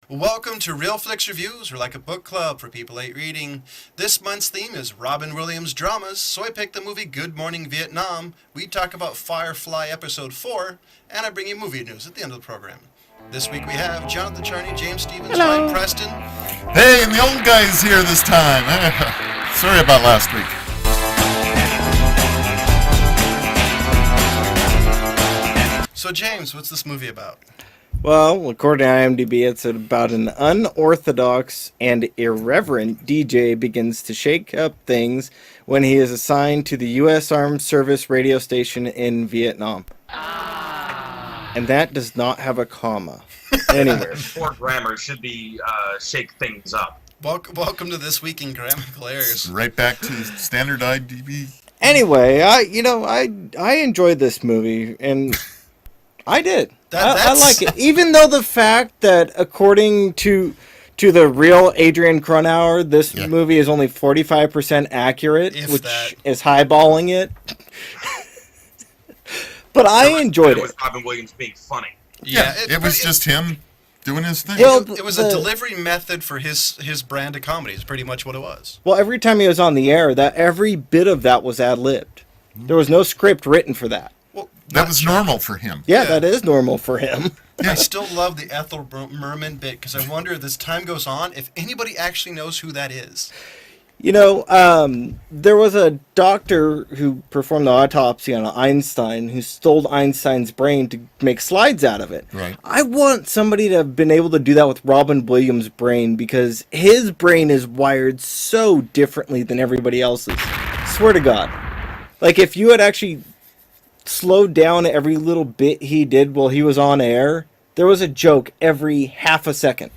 Welcome to Real Flix Reviews. We're like a book club for people late reading. This month's theme is Robin Williams dramas, so I picked the movie Good Morning Vietnam. We talk about Firefly Episode 4, and I bring you movie news at the end of the program. This week we have Jonathan Charney, James Stevens, Ryan Preston. Hey, and the old guy's here this time. Sorry about last week. So James, what's this movie about? Well, according to IMDb, it's about an unorthodox and irreverent DJ begins to shake up things when he is assigned to the U.S. Armed Service radio station in Vietnam. And that does not have a comma anywhere. Poor grammar should be shake things up. Welcome to This Week in Grammatical Errors. Right back to standard IMDb. Anyway, I enjoyed this movie, and I did. I like it, even though the fact that according to the real Adrian Cronauer, this movie is only 45% accurate, which is highballing it. But I enjoyed it. With Robin Williams being funny. Yeah, it was just him doing his thing. Well, it was a delivery method for his brand of comedy. Is pretty much what it was. Well, every time he was on the air, every bit of that was ad-libbed. There was no script written for that. Well, that was normal for him. Yeah, that is normal for him. I still love the Ethel Merman bit because I wonder, as time goes on, if anybody actually knows who that is. You know, there was a doctor who performed the autopsy on Einstein who stole Einstein's brain to make slides out of it. Right. I want somebody to have been able to do that with Robin Williams' brain because his brain is wired so differently than everybody else's. Swear to God. Like, if you had actually slowed down every little bit he did while he was on air, there was a joke every half a second.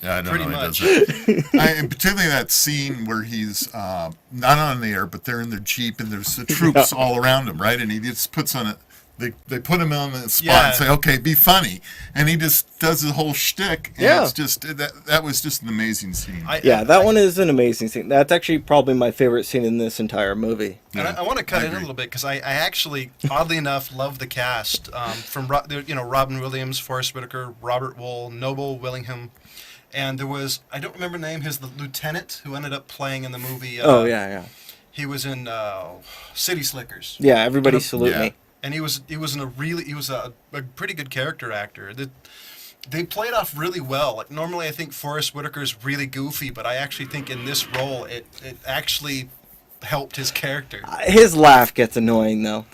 Yeah, I don't Pretty know. much. He does it. And particularly that scene where he's not on the air, but they're in their Jeep and there's the troops all around him, right? And he just puts on it. They put him on the spot and say, "Okay, be funny," and he just does the whole shtick. And it's just that was just an amazing scene. That one is an amazing scene. That's actually probably my favorite scene in this entire movie. And I want to cut in a little bit because I actually, oddly enough, love the cast from Robin Williams, Forrest Whitaker, Robert Wool, Noble Willingham, and there was, I don't remember the name, his the lieutenant who ended up playing in the movie. He was in City Slickers. Yeah, everybody salute me. And he was a pretty good character actor. They played off really well. Like, normally I think Forrest Whitaker's really goofy, but I actually think in this role it actually helped his character. His laugh gets annoying though.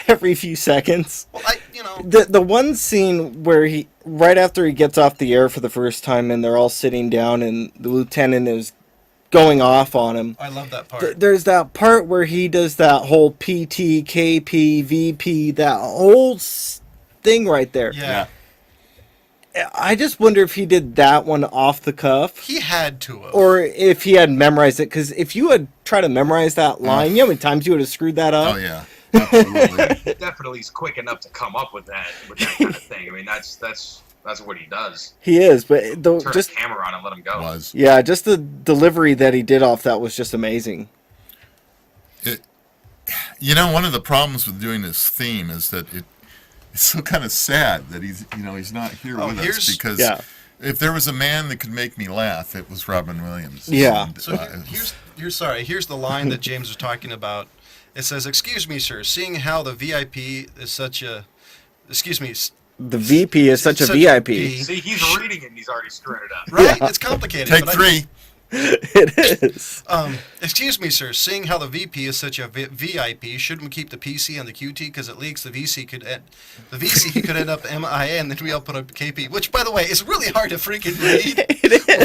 Every few seconds. Well, the one scene where he, right after he gets off the air for the first time and they're all sitting down and the lieutenant is going off on him. I love that part. There's that part where he does that whole PT, KP, VP, that whole thing right there. Yeah. I just wonder if he did that one off the cuff. He had to have. Or if he had memorized it. Because if you had tried to memorize that line, you know how many times you would have screwed that up? Oh, yeah. Absolutely. Definitely he's quick enough to come up with that kind of thing. I mean, that's what he does. He is, but Turn the camera on and let him go. Yeah, just the delivery that he did off that was just amazing. One of the problems with doing this theme is that it's so kind of sad that he's not here with us because if there was a man that could make me laugh, it was Robin Williams. Yeah. And, so here's the line that James was talking about. It says, "Excuse me, sir, seeing how the VIP is such a, the VP is such a VIP. See, he's reading it and he's already screwing it up. Right? It's complicated. Take three. It is. Excuse me, sir. Seeing how the VP is such a VIP, shouldn't we keep the PC and the QT because it leaks? The VC could end up MIA, and then we all put up KP. Which, by the way, is really hard to freaking read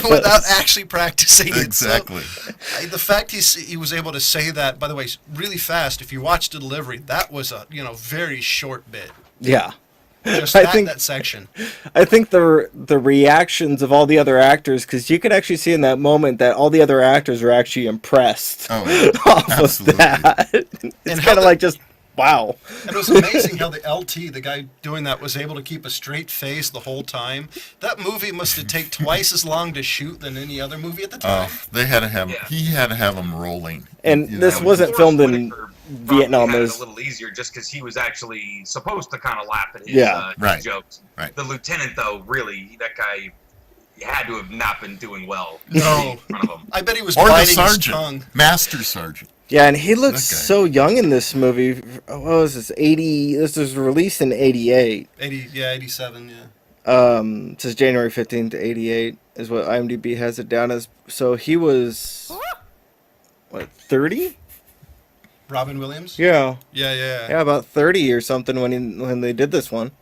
without actually practicing it. Exactly. So, the fact he was able to say that, by the way, really fast. If you watch the delivery, that was a very short bit. Yeah. Just that section. I think the reactions of all the other actors, because you could actually see in that moment that all the other actors are actually impressed off absolutely. of that. It's kind of like just, wow. And it was amazing how the LT, the guy doing that, was able to keep a straight face the whole time. That movie must have taken twice as long to shoot than any other movie at the time. They had to have he had to have them rolling. And this wasn't filmed in Vietnam had is. it a little easier just because he was actually supposed to kind of laugh at his, Right. his jokes. Right. The lieutenant, though, really, that guy had to have not been doing well No. in front of him. I bet he was Or the biting his sergeant, tongue. master sergeant. Yeah, and he looks That guy. so young in this movie. What was this? 80. This was released in 88. 87, yeah. It says January 15th to 88 is what IMDb has it down as. So he was, what, 30? Robin Williams? Yeah. Yeah. About 30 or something when they did this one.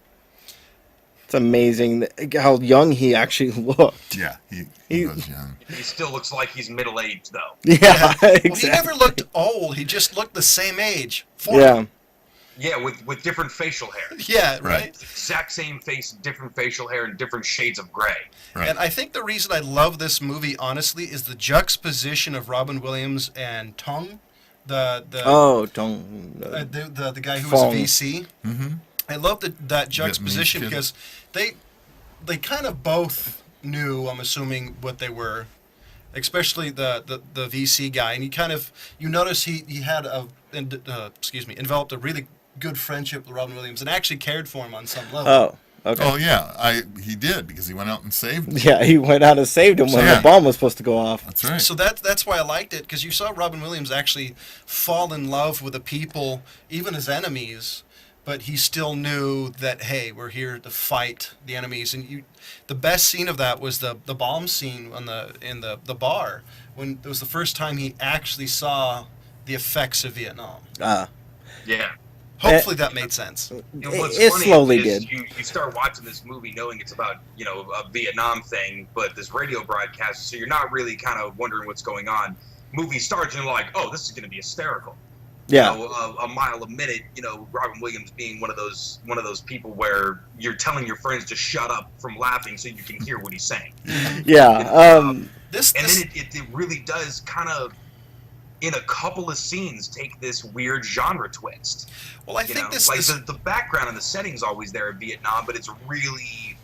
It's amazing how young he actually looked. Yeah, he was young. He still looks like he's middle-aged, though. Yeah, exactly. Well, he never looked old. He just looked the same age. 40. Yeah. Yeah, with different facial hair. Yeah, Right. right? Exact same face, different facial hair, and different shades of gray. Right. And I think the reason I love this movie, honestly, is the juxtaposition of Robin Williams and Tong, the the guy who was Fong. a VC. Mm-hmm. I love that juxtaposition kid. because they kind of both knew, I'm assuming, what they were, especially the VC guy, and you notice he had enveloped a really good friendship with Robin Williams and actually cared for him on some level. Oh, okay. Oh yeah, he did because he went out and saved him. Yeah, he went out and saved him when Yeah. the bomb was supposed to go off. That's right. So that's why I liked it, because you saw Robin Williams actually fall in love with the people, even his enemies, but he still knew that, hey, we're here to fight the enemies. And the best scene of that was the bomb scene in the bar, when it was the first time he actually saw the effects of Vietnam. Yeah. Hopefully that made sense. And what's It funny slowly is did. You start watching this movie knowing it's about, a Vietnam thing, but this radio broadcast, so you're not really kind of wondering what's going on. Movie starts and you're like, oh, this is going to be hysterical. Yeah. A mile a minute, Robin Williams being one of those people where you're telling your friends to shut up from laughing so you can hear what he's saying. Yeah. This And then it really does kind of, in a couple of scenes, take this weird genre twist. well, I think this like this the background and the setting's always there in Vietnam, but it's really,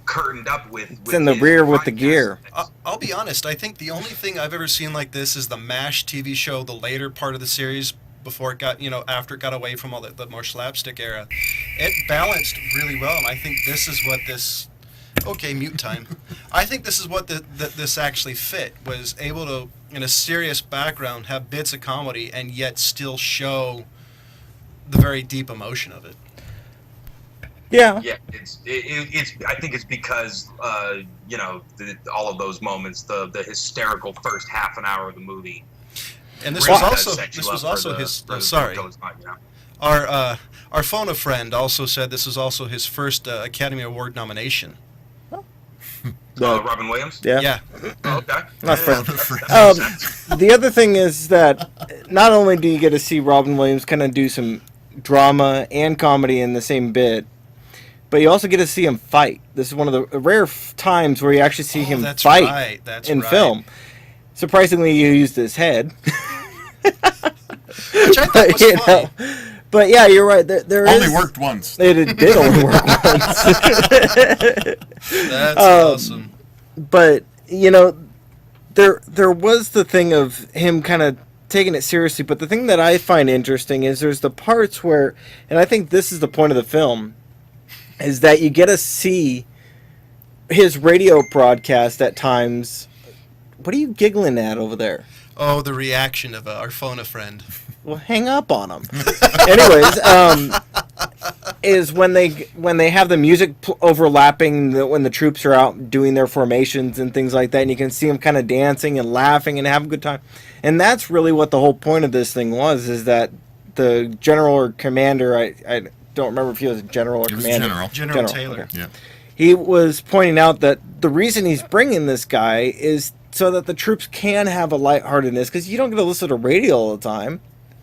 curtained up with. It's in the his rear with the podcast. gear. I'll be honest. I think the only thing I've ever seen like this is the MASH TV show, the later part of the series, before it got, after it got away from all the more slapstick era. It balanced really well, and I think this is what this. Okay, mute time. I think this is what this actually fit, was able to, in a serious background, have bits of comedy and yet still show the very deep emotion of it. Yeah. Yeah, it's. I think it's because all of those moments, the hysterical first half an hour of the movie. And this really was does also set you this was up also for his. for the Sorry, goes on, our phone a friend also said this was also his first Academy Award nomination. Robin Williams. Yeah. Yeah. Oh, okay. Not Yeah, friend. that makes sense. The other thing is that not only do you get to see Robin Williams kind of do some drama and comedy in the same bit, but you also get to see him fight. This is one of the rare times where you actually see him That's fight right. That's in right. film. Surprisingly, you used his head. Which I thought was You funny. know. But yeah, you're right. There Only is- worked once. It did only work once. That's awesome. But there was the thing of him kind of taking it seriously. But the thing that I find interesting is there's the parts where, and I think this is the point of the film, is that you get to see his radio broadcast at times. What are you giggling at over there? Oh, the reaction of our phone a friend. Well, hang up on him. Anyways, is when they have the music overlapping when the troops are out doing their formations and things like that, and you can see them kind of dancing and laughing and having a good time. And that's really what the whole point of this thing was, is that the general or commander, I don't remember if he was a general or He was commander. General Taylor. Okay. Yeah. He was pointing out that the reason he's bringing this guy is so that the troops can have a lightheartedness, because you don't get to listen to radio all the time.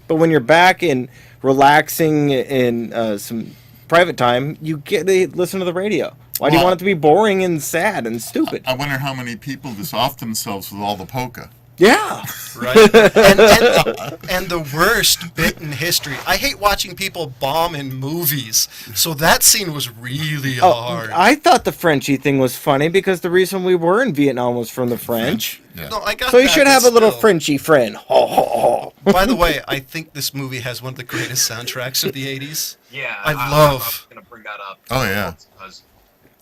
But when you're back and relaxing in some private time, you get to listen to the radio. Why do you Well, want it to be boring and sad and stupid? I wonder how many people just off themselves with all the polka. Yeah. Right? And the worst bit in history. I hate watching people bomb in movies. So that scene was really hard. I thought the Frenchie thing was funny because the reason we were in Vietnam was from the French. Yeah. No, I got So you that, should but have a little still. Frenchie friend. Ho, ho, ho. By the way, I think this movie has one of the greatest soundtracks of the 80s. Yeah, I I was love- going to bring that up. Oh, yeah. Because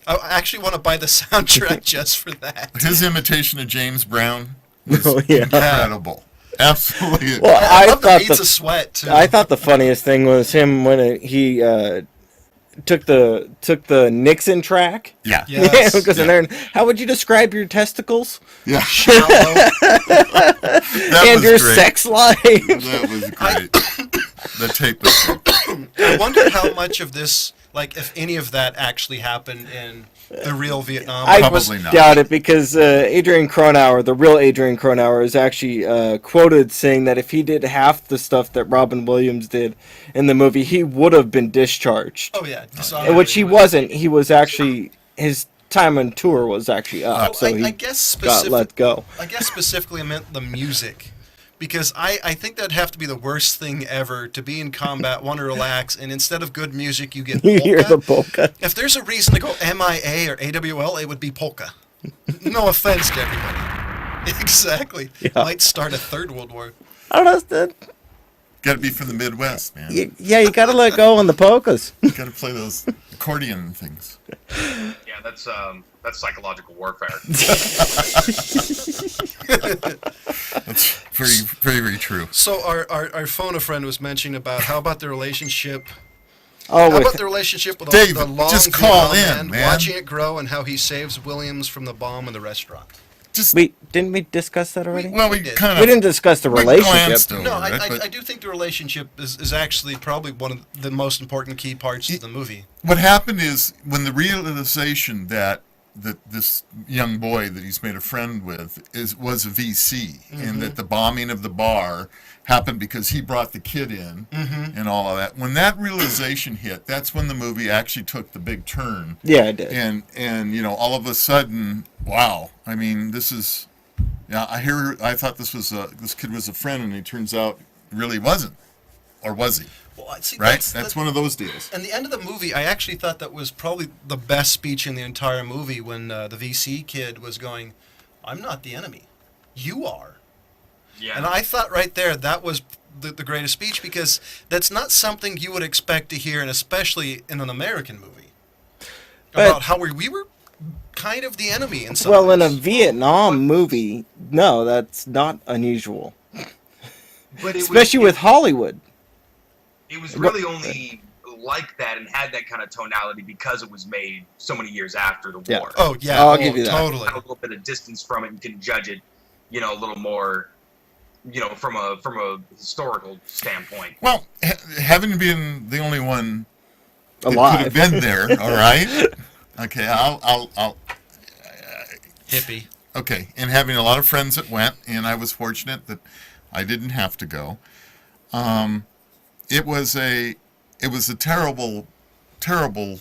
I actually want to buy the soundtrack just for that. His imitation of James Brown was Oh, yeah. incredible. Absolutely. Well, I love the thought beats of sweat too. I thought the funniest thing was him when he took the Nixon track. yeah. Yes. Because in there, how would you describe your testicles Yeah. Shallow. That and was your great. sex life? That was great. The tape was great. I wonder how much of this, like, if any of that actually happened in the real Vietnam. I Probably not. doubt it because Adrian Cronauer, the real Adrian Cronauer, is actually quoted saying that if he did half the stuff that Robin Williams did in the movie, he would have been discharged. Oh yeah, Which he wasn't. He was actually, his time on tour was actually up, so he I guess got let go. I guess specifically I meant the music. Because I think that'd have to be the worst thing ever, to be in combat, want to relax, and instead of good music, you get You hear the polka. polka. If there's a reason to go MIA or AWL, it would be polka. No offense to everybody. Exactly. Yeah. Might start a third World War. I don't know. Got to be from the Midwest, man. Yeah, you got to let go on the polkas. Got to play those accordion things. yeah, that's psychological warfare. That's very, very, very true. So our phone a friend was mentioning about how about the relationship. Oh, How with, about the relationship with Dave, the long just call Vietnam in, man. watching it grow, and how he saves Williams from the bomb in the restaurant. Just didn't we discuss that already? well, we did. kind We of didn't discuss the relationship. glanced over No, it, but I do think the relationship is actually probably one of the most important key parts of the movie. what happened is when the realization that this young boy that he's made a friend with was a VC, and that the bombing of the bar happened because he brought the kid in and all of that. When that realization hit, that's when the movie actually took the big turn. Yeah, I did. And you know, all of a sudden, wow! I mean, this is, yeah. I thought this kid was a friend, and it turns out really wasn't, or was he? Well, see, Right? That's one of those deals. And the end of the movie, I actually thought that was probably the best speech in the entire movie when the VC kid was going, "I'm not the enemy, you are." Yeah. And I thought right there that was the greatest speech, because that's not something you would expect to hear, and especially in an American movie, But- about how we were kind of the enemy in some Well, in a ways. Vietnam movie, no, that's not unusual. But it Especially with Hollywood. it was really only like that and had that kind of tonality because it was made so many years after the Yeah. war. Oh yeah, I'll give you that. Totally. Have a little bit of distance from it and can judge it, you know, a little more, you know, from a historical standpoint. Well, having been the only one that Alive. could have been there, all right. Okay, I'll. Hippie. Okay, and having a lot of friends that went, and I was fortunate that I didn't have to go. It was a terrible, terrible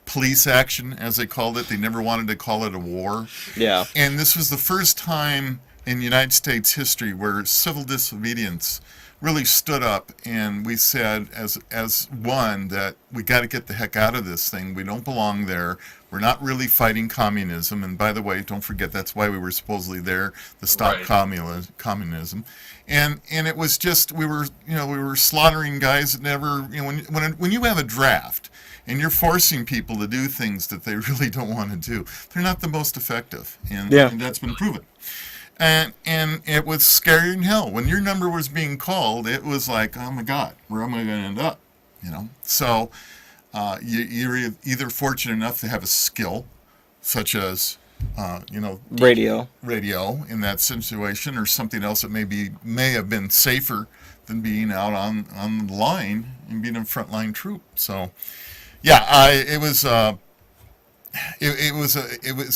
police action, as they called it. They never wanted to call it a war. Yeah. And this was the first time in United States history where civil disobedience really stood up, and we said as one that we got to get the heck out of this thing. We don't belong there. We're not really fighting communism. And by the way, don't forget that's why we were supposedly there, to stop Right. communism. And it was just we were slaughtering guys that never, you know, when you have a draft and you're forcing people to do things that they really don't want to do, they're not the most effective. And that's been proven. And it was scary in hell. When your number was being called, it was like, oh my God, where am I going to end up? You know. So you're either fortunate enough to have a skill, such as Radio. radio in that situation, or something else that may have been safer than being out on the line and being a frontline troop. So yeah, it was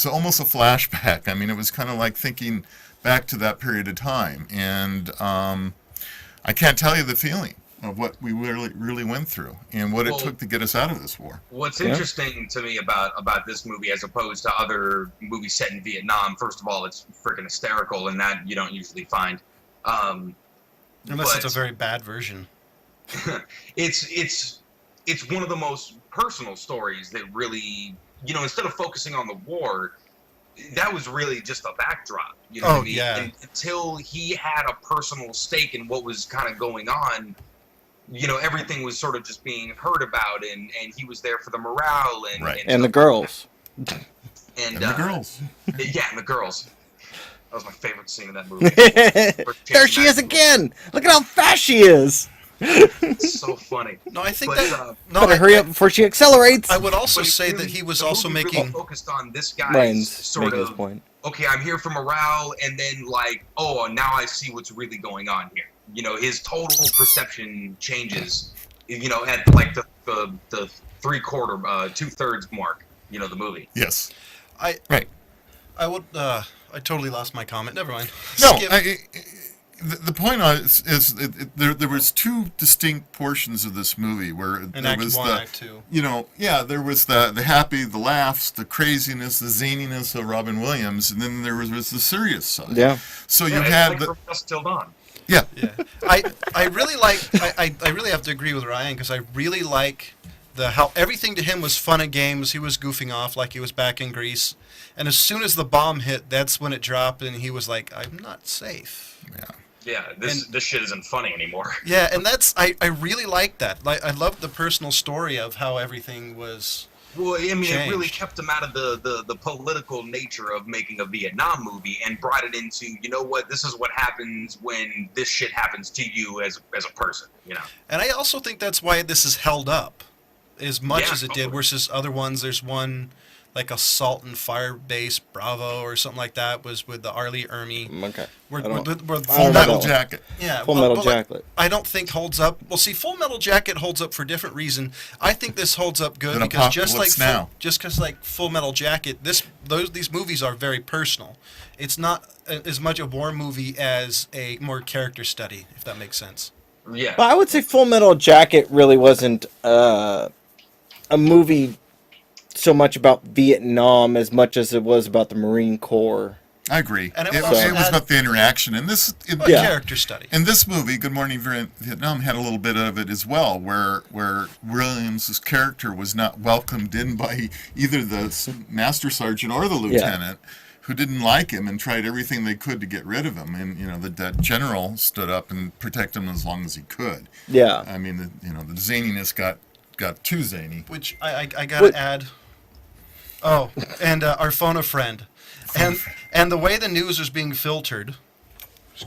almost a flashback. I mean, it was kind of like thinking back to that period of time, and I can't tell you the feeling of what we really went through and what it took to get us out of this war. What's interesting to me about this movie as opposed to other movies set in Vietnam, first of all, it's freaking hysterical, and that you don't usually find. Unless it's a very bad version. It's one of the most personal stories that really, instead of focusing on the war, that was really just a backdrop. You know what I mean? Yeah. And until he had a personal stake in what was kind of going on, everything was sort of just being heard about, and he was there for the morale and the girls. And the girls. Yeah, and the girls. That was my favorite scene in that movie. There she is again! Look at how fast she is! It's so funny. No, I think Better hurry up before she accelerates! I would also say that he was also making... Really focused on this guy's Ryan's sort of, point. okay, I'm here for morale, and then now I see what's really going on here. His total perception changes, at like the 2/3 mark, the movie. Yes. I would. I totally lost my comment. Never mind. No, the point is there was two distinct portions of this movie where there was Act 2. There was the happy, the laughs, the craziness, the zaniness of Robin Williams, and then there was the serious side. Yeah. So you had From Dusk Till Dawn. Yeah. I really like. I really have to agree with Ryan because I really like how everything to him was fun and games. He was goofing off like he was back in Greece, and as soon as the bomb hit, that's when it dropped, and he was like, "I'm not safe." Yeah, this shit isn't funny anymore. Yeah, and I really like that. Like I love the personal story of how everything was. Well, I mean, changed. It really kept him out of the political nature of making a Vietnam movie and brought it into, this is what happens when this shit happens to you as a person, And I also think that's why this is held up as much as it did versus other ones. There's one like Assault and Fire Base Bravo or something like that was with the Arlie Ermy. Okay. Full Metal Jacket. Yeah, Full Metal Jacket. I don't think holds up. Well, see, Full Metal Jacket holds up for a different reason. I think this holds up good because just like Full Metal Jacket, these movies are very personal. It's not as much a war movie as a more character study, if that makes sense. Yeah. But I would say Full Metal Jacket really wasn't a movie so much about Vietnam as much as it was about the Marine Corps. I agree. And it was about the interaction, and character study. And this movie, Good Morning Vietnam, had a little bit of it as well, where Williams' character was not welcomed in by either the master sergeant or the lieutenant, who didn't like him and tried everything they could to get rid of him. And that general stood up and protected him as long as he could. Yeah. I mean, the zaniness got too zany. Which I gotta add. Oh, and our phone a friend, and the way the news is being filtered.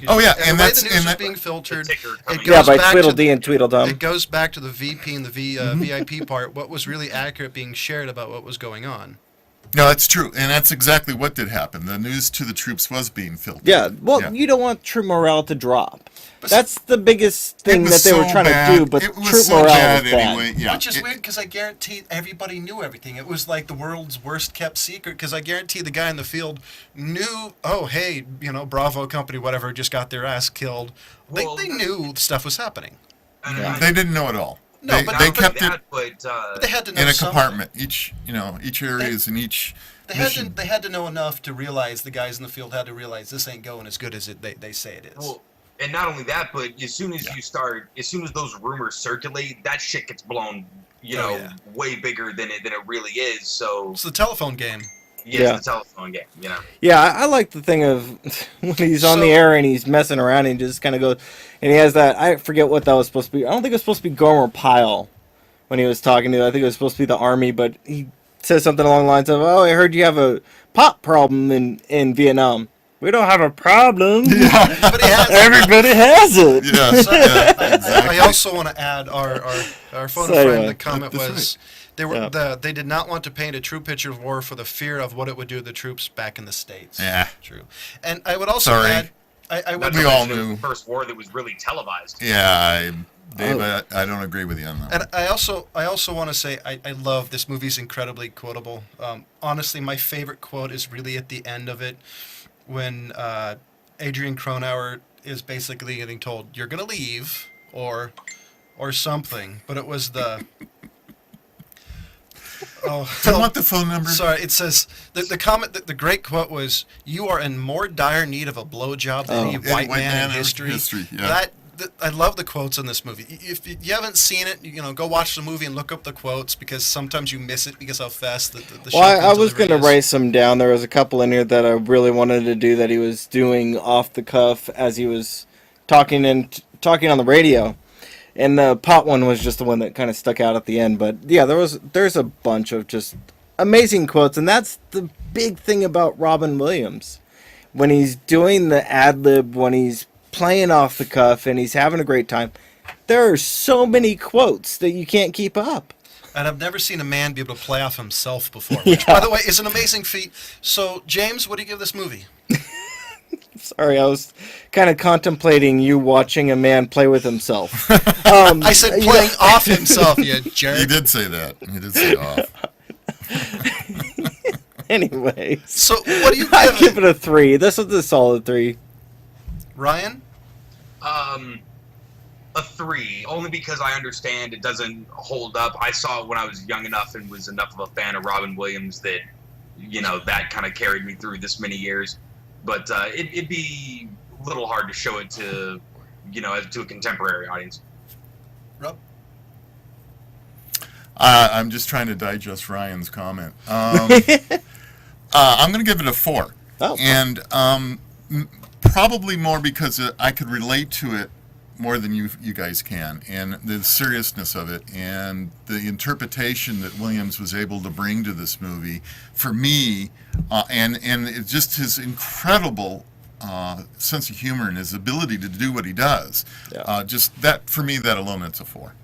And that's the way the news is being filtered. By Tweedledee and Tweedledum. It goes back to the VP and the VIP part. What was really accurate being shared about what was going on. No, that's true, and that's exactly what did happen. The news to the troops was being filtered. Yeah, well, you don't want troop morale to drop. That's the biggest thing that they were trying to do, but troop morale was bad. Anyway. Yeah. Which is weird because I guarantee everybody knew everything. It was like the world's worst kept secret because I guarantee the guy in the field knew, Bravo Company, whatever, just got their ass killed. Well, they knew stuff was happening. They didn't know it all. No, they kept it but they had to know in a something. compartment. Each area is in each mission. They had to know enough to realize, the guys in the field had to realize this ain't going as good as they say it is. Well, and not only that, but as soon as as soon as those rumors circulate, that shit gets blown, way bigger than it really is. So it's the telephone game. Yeah, it's the telephone game, Yeah, I like the thing of when he's on the air and he's messing around and he just kind of goes, and he has that, I forget what that was supposed to be. I don't think it was supposed to be Gomer Pyle when he was talking to, I think it was supposed to be the Army, but he says something along the lines of, I heard you have a pot problem in Vietnam. We don't have a problem. Yeah. Everybody has it. Yeah. Exactly. I also want to add our phone friend. The comment was they did not want to paint a true picture of war for the fear of what it would do to the troops back in the States. Yeah. True. And I would also add, we all knew the first war that was really televised. Yeah. Dave, I don't agree with you on that. And I also want to say I love this movie's incredibly quotable. Honestly, my favorite quote is really at the end of it, when Adrian Cronauer is basically getting told, "You're gonna leave, or or something, but it was the. Oh, Do you want the phone number? sorry. It says the comment. The great quote was, "You are in more dire need of a blowjob than any white man in history." Yeah. I love the quotes in this movie. If you haven't seen it, go watch the movie and look up the quotes, because sometimes you miss it because how fast the Well, I was going going to write some down. There was a couple in here that I really wanted to do that he was doing off the cuff as he was talking on the radio. And the pot one was just the one that kind of stuck out at the end. But yeah, there's a bunch of just amazing quotes, and that's the big thing about Robin Williams. When he's doing the ad lib, when he's playing off the cuff, and he's having a great time, there are so many quotes that you can't keep up. And I've never seen a man be able to play off himself before, which, by the way, is an amazing feat. So, James, what do you give this movie? Sorry, I was kind of contemplating you watching a man play with himself. I said playing off himself, you jerk. You did say that. You did say off. Anyway. So, what do you give I give it a 3. This was a solid 3. Ryan? A 3, only because I understand it doesn't hold up. I saw it when I was young enough and was enough of a fan of Robin Williams that, that kind of carried me through this many years. But it'd be a little hard to show it to, to a contemporary audience. Rob? I'm just trying to digest Ryan's comment. I'm going to give it a 4. Oh. And probably more because I could relate to it more than you guys can, and the seriousness of it and the interpretation that Williams was able to bring to this movie for me, and it's just his incredible sense of humor and his ability to do what he does. Yeah. Just that, for me, that alone, it's a 4.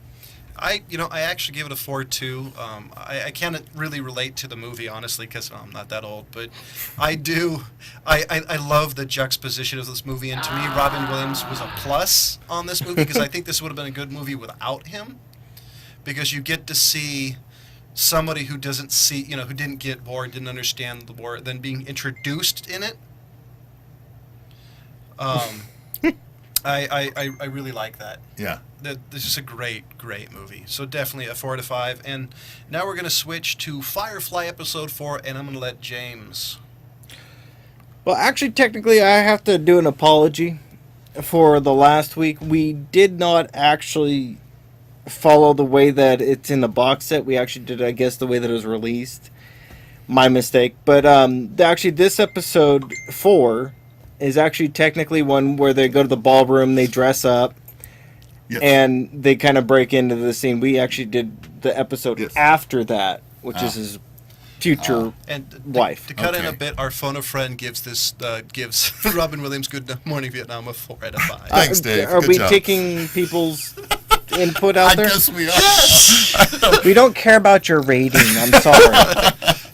I actually gave it a 4 too. I can't really relate to the movie, honestly, because I'm not that old. But I do. I love the juxtaposition of this movie, and to me, Robin Williams was a plus on this movie, because I think this would have been a good movie without him, because you get to see somebody who doesn't see, who didn't get war, didn't understand the war, then being introduced in it. I really like that. Yeah. This is a great movie. So definitely a 4 out of 5. And now we're going to switch to Firefly episode 4, and I'm going to let James. Well, actually, technically, I have to do an apology for the last week. We did not actually follow the way that it's in the box set. We actually did, I guess, the way that it was released. My mistake. But actually, this episode 4 is actually technically one where they go to the ballroom, they dress up, yes, and they kind of break into the scene. We actually did the episode after that, which is his future wife. To cut in a bit, our phone a friend gives Robin Williams Good Morning Vietnam a 4 out of 5. Thanks, Dave. Are Good we job. taking people's input out there? I guess we are. We don't care about your rating. I'm sorry.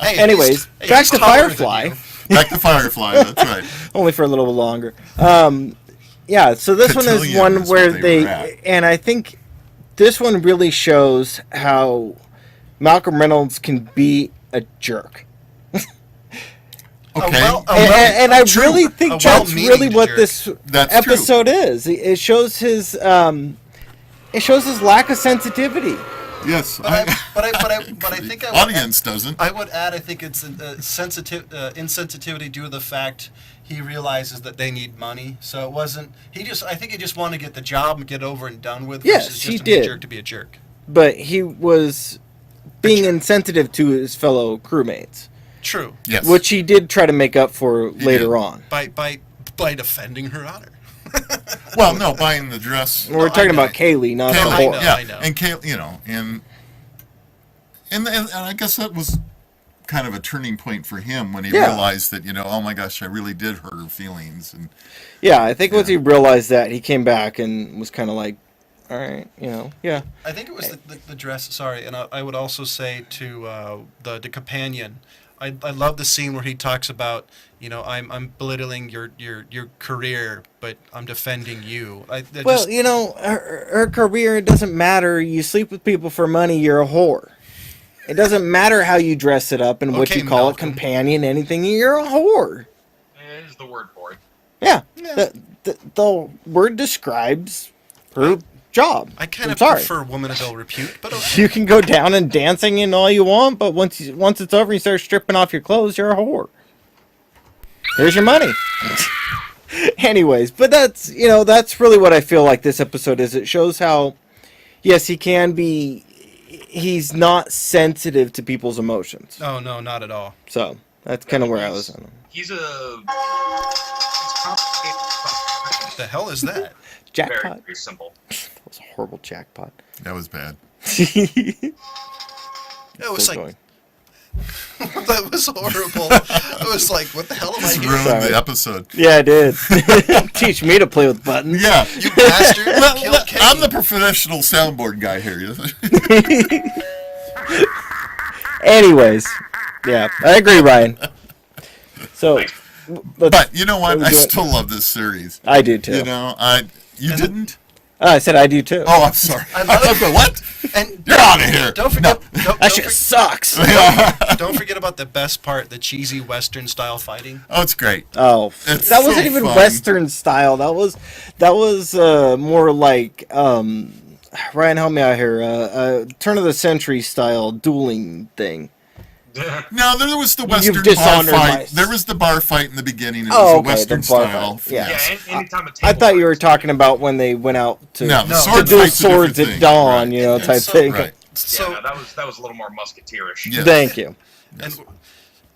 Hey, anyways, back to Firefly. Back to Firefly, that's right. Only for a little longer. Yeah, so this one is one where and I think this one really shows how Malcolm Reynolds can be a jerk. Okay. And I really think that's really what this episode is. It shows his lack of sensitivity. Yes, but I think audience doesn't. I would add, I think it's insensitivity due to the fact he realizes that they need money. So it wasn't. I think he just wanted to get the job and get over and done with. Yes, versus he just did. Be a jerk to be a jerk. But he was being insensitive to his fellow crewmates. True. Yes. Which he did try to make up for later on. By defending her honor. Well, no, buying the dress. We're talking about Kaylee, not the horse. I know. And Kaylee, and I guess that was kind of a turning point for him when he realized that, oh my gosh, I really did hurt her feelings. And yeah, I think once he realized that, he came back and was kind of like, all right, yeah. I think it was the dress. Sorry, and I would also say to the companion. I love the scene where he talks about, I'm belittling your career, but I'm defending you. Her career, it doesn't matter. You sleep with people for money, you're a whore. It doesn't matter how you dress it up and what you call it, companion, anything, you're a whore. It is the word for it. Yeah. The word describes her job. I kind I'm of sorry. prefer woman of ill repute, but okay. You can go down and dancing and all you want, but once it's over and you start stripping off your clothes, you're a whore. Here's your money. Anyways, but that's really what I feel like this episode is. It shows how, yes, he's not sensitive to people's emotions. Oh, no, not at all. So that's kind of where I was. He's a. What the hell is that? Jackpot. Very, very simple. That was a horrible jackpot. That was bad. It was Still like, going. that was horrible. I was like, what the hell am I This doing? ruined Sorry. the episode. Yeah, I did. Teach me to play with buttons. Yeah. You bastard. Well, Killed Katie. I'm the professional soundboard guy here. Anyways, yeah, I agree, Ryan. So, But you know what? we I doing? still love this series. I do too. You know, you didn't? I said I do too. Oh, I'm sorry. I love was like, what? And You're out of here. don't forget, That shit sucks. don't forget about the best part, the cheesy Western style fighting. Oh, it's great. Oh, It's that wasn't so even fun. Western style. That was more like Ryan, help me out here. Turn of the century style dueling thing. No, there was the Western bar dishonored fight. my- There was the bar fight in the beginning. It Oh, was okay, a Western the bar style. fight, yeah. Yeah, anytime a I table thought you were fight. talking about when they went out to, No, the No. sword to do fight's a different swords at thing. dawn, Right. you know, And type so- thing. Right. So, Yeah, that was a little more musketeerish. Yeah. Thank you. and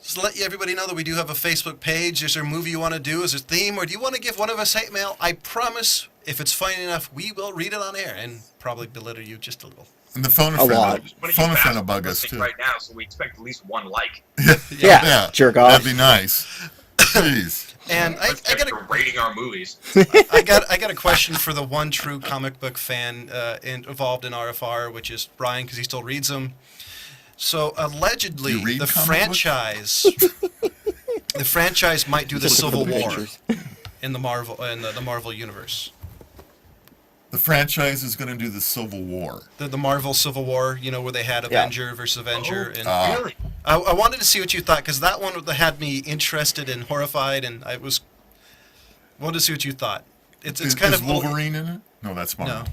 just to let everybody know that we do have a Facebook page. Is there a movie you want to do? Is there a theme? Or do you want to give one of us hate mail? I promise, if it's funny enough, we will read it on air and probably belittle you just a little. And the phone a A friend, lot. One of phone you a friend bastards will bug us listening too. right now, so we expect at least one like. Yeah, jerk off. That'd be nice. Jeez. And I got for rating our movies. I got a question for the one true comic book fan involved in RFR, which is Brian, because he still reads them. So allegedly, You read the comic franchise, the franchise might do the Just look at Civil the War pictures. in the Marvel universe. The franchise is going to do the Civil War. The Marvel Civil War, where they had Avenger versus Avenger, and Really? I wanted to see what you thought, because that one had me interested and horrified, and wanted to see what you thought. It's kind is of Wolverine in it? No, that's Marvel. No.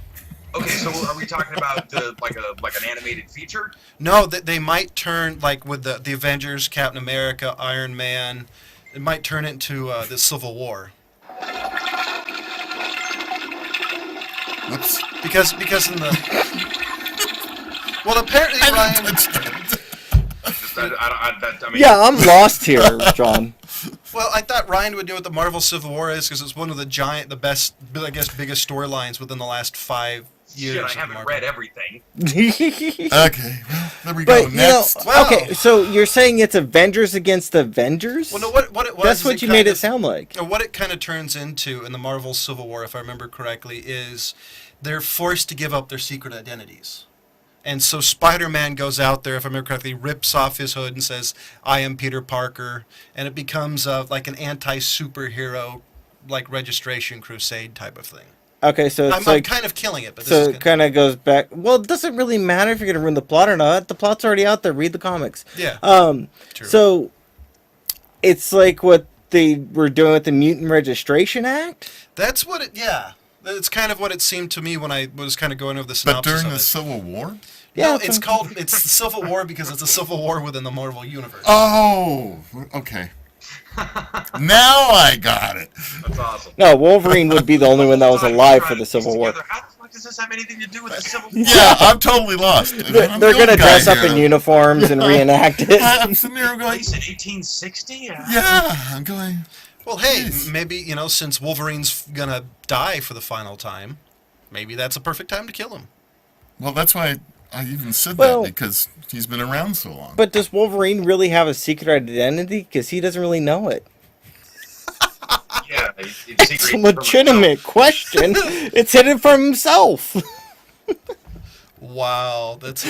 Okay, so are we talking about like an animated feature? No, they might turn, like with the Avengers, Captain America, Iron Man, it might turn into the Civil War. Whoops. Because in the... Well, apparently, Ryan... I mean, Yeah, I'm lost here, John. Well, I thought Ryan would know what the Marvel Civil War is, because it's one of the biggest storylines within the last 5 years. shit, I of haven't Marvel. read everything. Okay, well, there we But go. Next. Wow. okay, so you're saying it's Avengers against Avengers? Well, no, what it was... That's is what you made it sound like. What it kind of turns into in the Marvel Civil War, if I remember correctly, is they're forced to give up their secret identities. And so Spider-Man goes out there, if I remember correctly, rips off his hood and says, "I am Peter Parker," and it becomes like an anti-superhero, like registration crusade type of thing. Okay, so it's I'm like kind of killing it, but this so is it kind of goes back. Well, it doesn't really matter if you're gonna ruin the plot or not. The plot's already out there. Read the comics. yeah. True. So it's like what they were doing with the Mutant Registration Act. That's what it. Yeah, it's kind of what it seemed to me when I was kind of going over the But synopsis during of the it. Civil War? No, Yeah, it's the Civil War because it's a civil war within the Marvel universe. Oh, okay. Now I got it. That's awesome. No, Wolverine would be the only one that was alive for the Civil War. How the fuck does this have anything to do with the Civil War? Yeah, I'm totally lost. They're I'm the gonna old guy dress up here. in uniforms and reenact it. I'm sitting there going, Released in 1860? yeah, I'm going, Well, hey, Jeez. maybe, since Wolverine's gonna die for the final time, maybe that's a perfect time to kill him. well, that's why I even said Well- that, because he's been around so long. But does Wolverine really have a secret identity? Because he doesn't really know it. Yeah. It's a legitimate question. It's hidden from himself. Wow, that's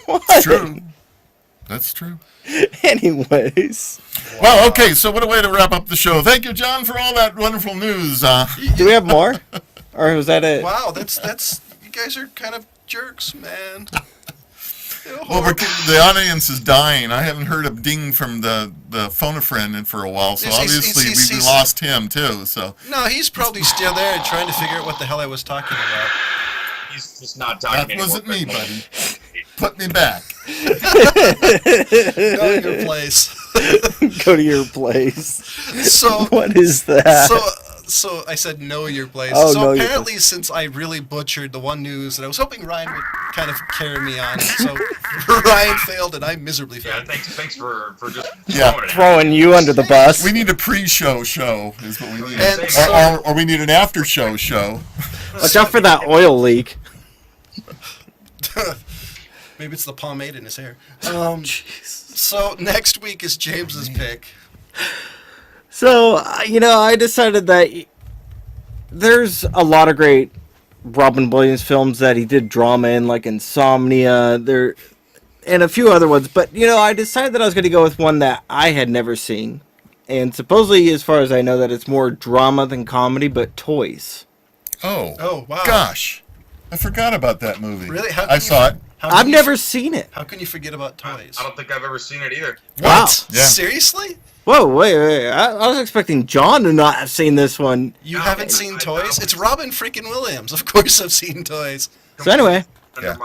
What? It's true. That's true. Anyways, Well, okay, so what a way to wrap up the show. Thank you, John, for all that wonderful news. do we have more? Or was that it? wow. That's you guys are kind of jerks, man. You're Well, horrible. the audience is dying. I haven't heard a ding from the phone a friend in for a while, so He's- obviously we he's- lost him too. So No, he's probably still there trying to figure out what the hell I was talking about. He's just not talking That anymore. wasn't me, buddy. Put me back. Know your place. Go to your place. So What is that? So I said know your place. Oh, so know your apparently, since I really butchered the one news that I was hoping Ryan would kind of carry me on, so Ryan failed and I miserably Yeah, failed. thanks for just Yeah. throwing it. Throwing you under the bus. We need a pre-show show is what we need. And Or we need an after-show show. Watch out for that oil leak. Maybe it's the pomade in his hair. So next week is James's pick. So, I decided that there's a lot of great Robin Williams films that he did drama in, like Insomnia, and a few other ones. But, I decided that I was going to go with one that I had never seen. And supposedly, as far as I know, that it's more drama than comedy, but Toys. Oh, wow. Gosh. I forgot about that movie. Really? How can I you- saw it. How can I've you- never seen it. How can you forget about Toys? I don't think I've ever seen it either. Wow. Yeah. Seriously? Whoa, wait. I was expecting John to not have seen this one. You No, haven't seen I Toys? don't. It's Robin freaking Williams. Of course I've seen Toys. So anyway, Under Yeah.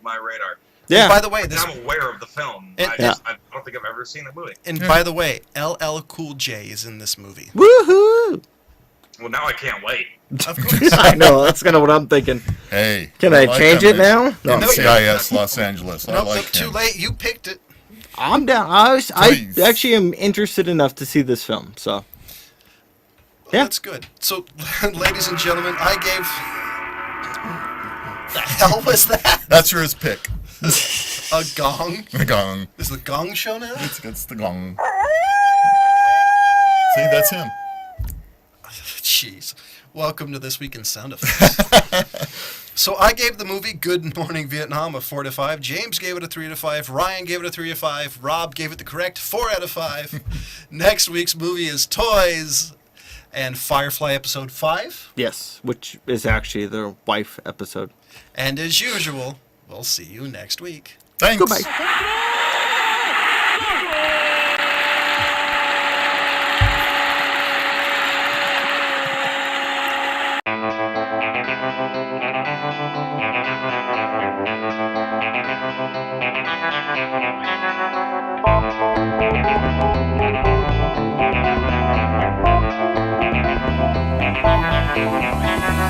my radar. yeah. And by the way, And this I'm aware of the film. And- I don't think I've ever seen the movie. by the way, LL Cool J is in this movie. Woohoo! Well, now I can't wait. Of course. I know, that's kind of what I'm thinking. Hey. Can I like change that it man. now? No, No. CIS Los Angeles. I Nope, like too him. late. You picked it. I'm down. I Please. actually am interested enough to see this film, so. Well, Yeah. That's good. So, ladies and gentlemen, I gave... The hell was that? That's yours pick. A gong? The gong. Is the gong show now? It's the gong. See, that's him. Jeez. Welcome to This Week in Sound Effects. So I gave the movie Good Morning Vietnam a 4 out of 5. James gave it a 3 out of 5. Ryan gave it a 3 out of 5. Rob gave it the correct 4 out of 5. Next week's movie is Toys and Firefly Episode 5. Yes, which is actually the wife episode. And as usual, we'll see you next week. Thanks. Goodbye. Thank you.